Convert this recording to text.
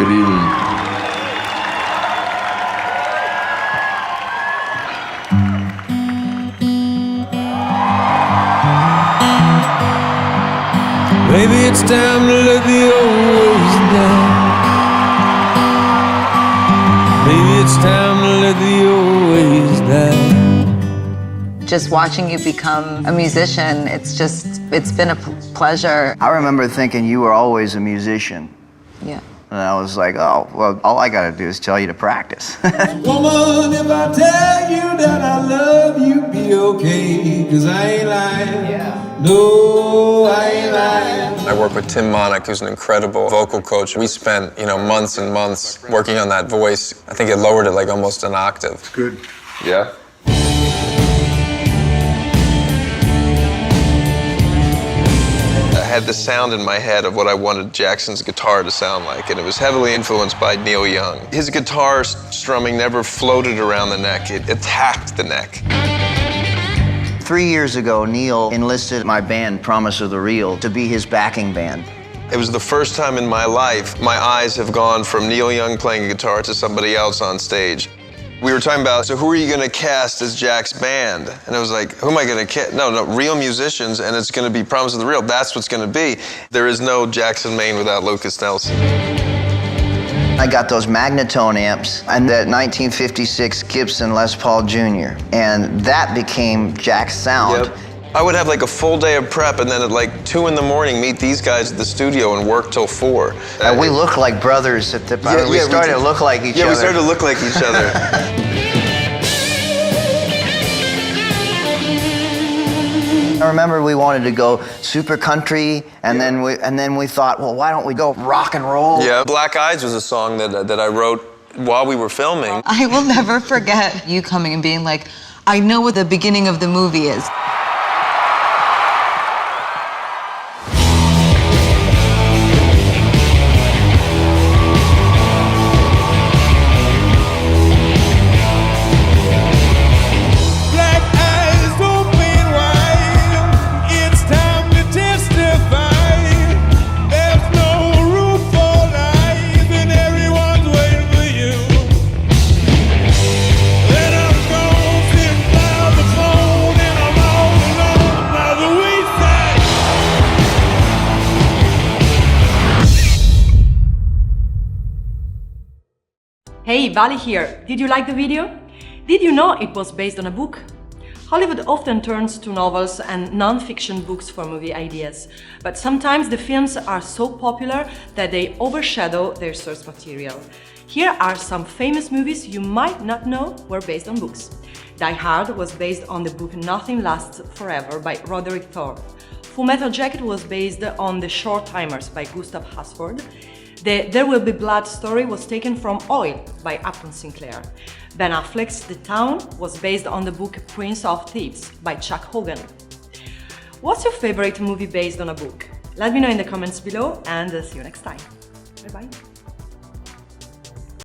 Good evening. Maybe it's time to let the old ways down. Maybe it's time to let the old ways down. Just watching you become a musician, it's been a pleasure. I remember thinking you were always a musician. Yeah. And I was like, oh, well, all I gotta do is tell you to practice. Woman, if I tell you that I love you, be okay, 'cause I ain't lying. Yeah. No, I ain't lying. I work with Tim Monick, who's an incredible vocal coach. We spent, months and months working on that voice. I think it lowered it like almost an octave. Good. Yeah? I had the sound in my head of what I wanted Jackson's guitar to sound like, and it was heavily influenced by Neil Young. His guitar strumming never floated around the neck, it attacked the neck. 3 years ago, Neil enlisted my band, Promise of the Real, to be his backing band. It was the first time in my life my eyes have gone from Neil Young playing a guitar to somebody else on stage. We were talking about, so who are you going to cast as Jack's band? And I was like, who am I going to cast? No, real musicians, and it's going to be Promise of the Real. That's what's going to be. There is no Jackson, Maine without Lucas Nelson. I got those Magnatone amps and that 1956 Gibson Les Paul Jr. And that became Jack's sound. Yep. I would have like a full day of prep and then at like 2 in the morning meet these guys at the studio and work till 4. And we looked like brothers at the we started to look like each other. Yeah, we started to look like each other. I remember we wanted to go super country, and then we thought, well, why don't we go rock and roll? Yeah, Black Eyes was a song that I wrote while we were filming. I will never forget you coming and being like, I know what the beginning of the movie is. Hey, Valley here. Did you like the video? Did you know it was based on a book? Hollywood often turns to novels and non-fiction books for movie ideas, but sometimes the films are so popular that they overshadow their source material. Here are some famous movies you might not know were based on books. Die Hard was based on the book Nothing Lasts Forever by Roderick Thorp. Full Metal Jacket was based on The Short Timers by Gustav Hasford. The There Will Be Blood story was taken from Oil by Upton Sinclair. Ben Affleck's The Town was based on the book Prince of Thieves by Chuck Hogan. What's your favorite movie based on a book? Let me know in the comments below and see you next time. Bye bye.